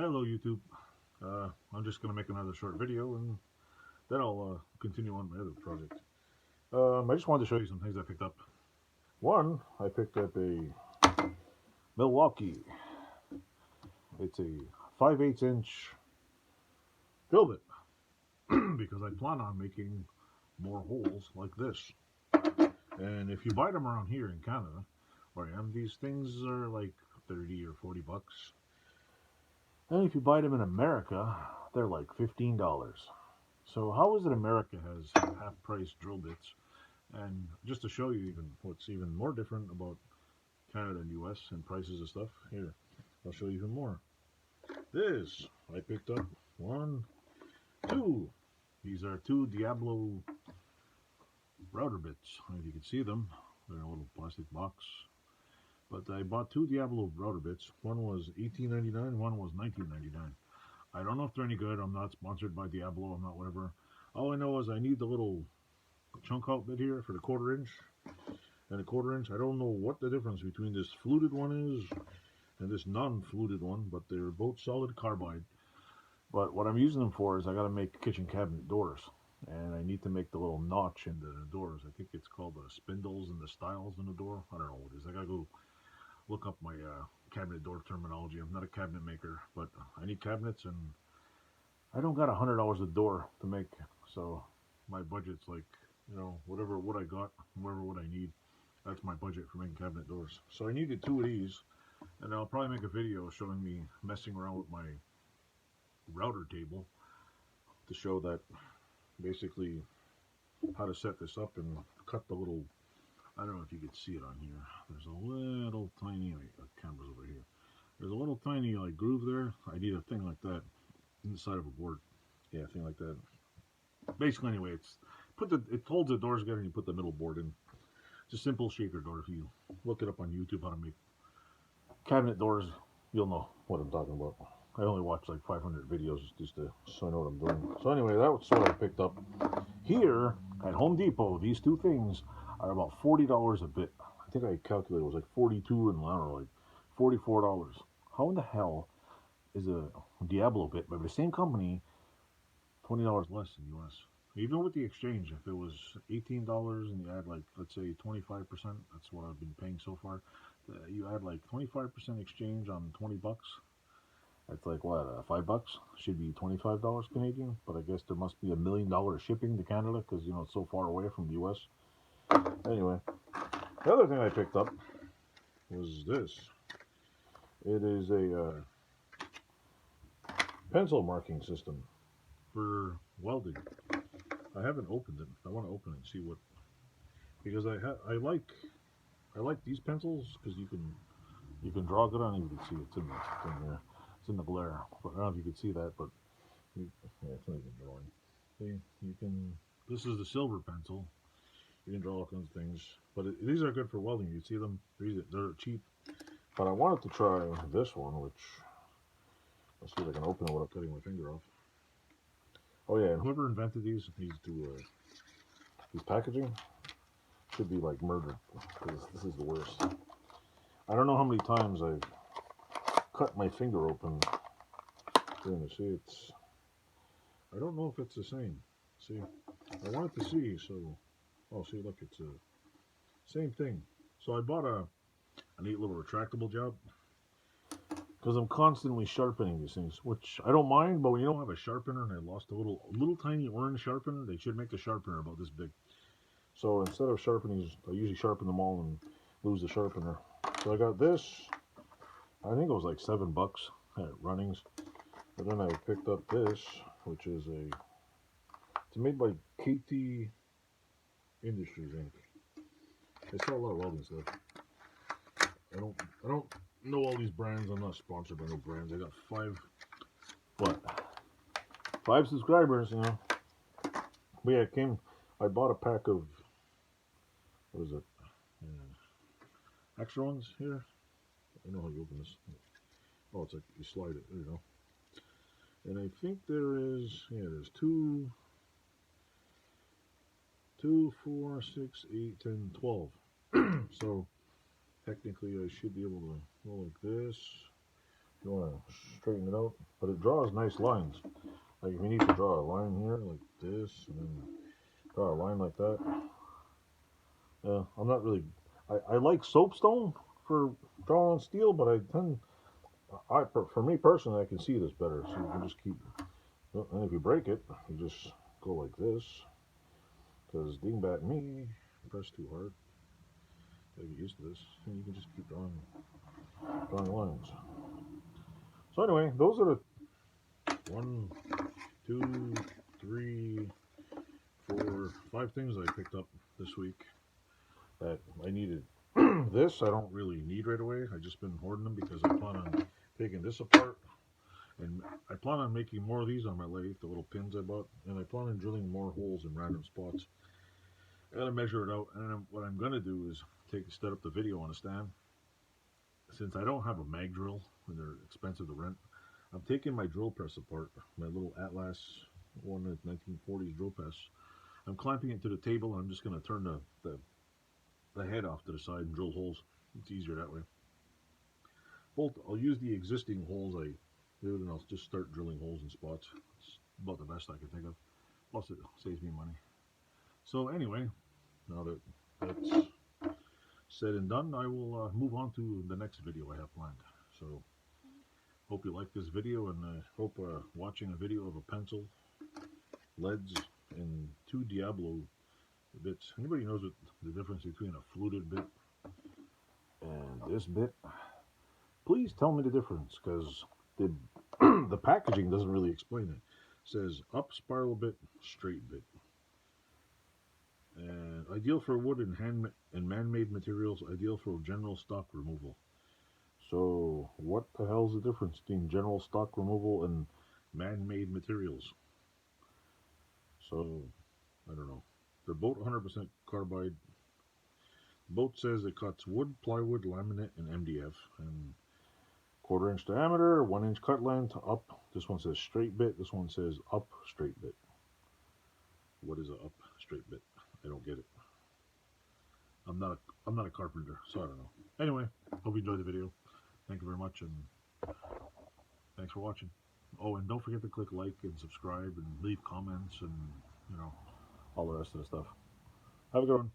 Hello YouTube. I'm just going to make another short video and then I'll continue on my other project. I just wanted to show you some things I picked up. One, I picked up a Milwaukee. It's a 5/8 inch drill bit because I plan on making more holes like this. And if you buy them around here in Canada, where I am, these things are like 30 or 40 bucks. And if you buy them in America, they're like $15. So how is it America has half price drill bits? And just to show you even what's even more different about Canada and US and prices and stuff, here, I'll show you even more. This, I picked up one, two. These are two Diablo router bits. If you can see them, they're in a little plastic box. But I bought two Diablo router bits. One was $18.99, one was $19.99. I don't know if they're any good. I'm not sponsored by Diablo. I'm not whatever. All I know is I need the little chunk out bit here for the 1/4 inch and a 1/4 inch. I don't know what the difference between this fluted one is and this non-fluted one, but they're both solid carbide. But what I'm using them for is I got to make kitchen cabinet doors, and I need to make the little notch in the doors. I think it's called the spindles and the stiles in the door. I don't know what it is. I gotta go look up my cabinet door terminology. I'm not a cabinet maker, but I need cabinets, and I don't got $100 a door to make, so my budget's like, whatever what I got, whatever what I need. That's my budget for making cabinet doors. So I needed two of these, and I'll probably make a video showing me messing around with my router table to show that basically how to set this up and cut the little, I don't know if you can see it on here. There's a little tiny, camera's over here. There's a little tiny like groove there. I need a thing like that inside of a board. Yeah, a thing like that. Basically, anyway, it holds the doors together and you put the middle board in. It's a simple shaker door. If you look it up on YouTube how to make cabinet doors, you'll know what I'm talking about. I only watched like 500 videos just so I know what I'm doing. So anyway, that's what I picked up. Here at Home Depot, these two things are about $40 a bit. I think I calculated it was like 42 and I don't know, like $44. How in the hell is a Diablo bit by the same company $20 less in US? Even with the exchange, if it was $18 and you add like, let's say 25%, that's what I've been paying so far. You add like 25% exchange on 20 bucks. That's like what, $5? Should be $25 Canadian, but I guess there must be $1 million shipping to Canada because it's so far away from the US. Anyway, the other thing I picked up was this. It is a pencil marking system for welding. I haven't opened it. I want to open it and see what, because I like these pencils because you can draw good on it. You can see it's in there. It's in the glare. But I don't know if you can see that, but yeah, it's not even drawing. See, you can. This is the silver pencil. You can draw all kinds of things, but these are good for welding. You see them. They're cheap. But I wanted to try this one, which let's see if I can open it without cutting my finger off. Oh yeah, and whoever invented these needs to these packaging should be like murdered because this is the worst. I don't know how many times I've cut my finger open doing this. See, I don't know if it's the same. See, I wanted to see, so, oh, see, look, it's the same thing. So I bought a neat little retractable job because I'm constantly sharpening these things, which I don't mind, but when you don't have a sharpener, and I lost a little tiny orange sharpener, they should make the sharpener about this big. So instead of sharpening, I usually sharpen them all and lose the sharpener. So I got this. I think it was like $7 at Runnings. But then I picked up this, which is it's made by KT Industries Inc. They sell a lot of welding stuff. I don't know all these brands. I'm not sponsored by no brands. I got five subscribers, But yeah, I bought a pack of, what is it? Extra ones here. I know how you open this. Oh, it's like you slide it. There you go. And I think there's 2, 4, 6, 8, 10, 12. So technically I should be able to go like this, you want to straighten it out, but it draws nice lines. Like if you need to draw a line here like this, and then draw a line like that. Yeah, I'm not really. I like soapstone for drawing on steel, but I tend, for me personally, I can see this better. So you can just keep, and if you break it, you just go like this. Because dingbat me, press too hard. I get used to this, and you can just keep drawing lines. So anyway, those are the 1, 2, 3, 4, 5 things I picked up this week that I needed. This I don't really need right away. I've just been hoarding them because I plan on taking this apart, and I plan on making more of these on my lathe, the little pins I bought, and I plan on drilling more holes in random spots. I gotta measure it out, and what I'm gonna do is set up the video on a stand. Since I don't have a mag drill and they're expensive to rent, I'm taking my drill press apart, my little Atlas one of 1940s drill press. I'm clamping it to the table, and I'm just gonna turn the head off to the side and drill holes. It's easier that way. I'll use the existing holes I did, and I'll just start drilling holes in spots. It's about the best I can think of. Plus, it saves me money. So anyway, now that that's said and done, I will move on to the next video I have planned. So hope you like this video, and I hope watching a video of a pencil, leads, and 2 Diablo bits. Anybody knows what the difference between a fluted bit and this bit? Please tell me the difference, because the the packaging doesn't really explain it. It says up spiral bit, straight bit, and ideal for wood and man-made materials. Ideal for general stock removal. So what the hell's the difference between general stock removal and man-made materials? So I don't know. They're both 100% carbide. Both says it cuts wood, plywood, laminate, and MDF, and 1/4 inch diameter, 1 inch cut length, up. This one says straight bit. This one says up straight bit. What is a up straight bit? I don't get it. I'm not a carpenter, so I don't know. Anyway, hope you enjoyed the video. Thank you very much, and thanks for watching. Oh, and don't forget to click like and subscribe and leave comments and all the rest of the stuff. Have a good one.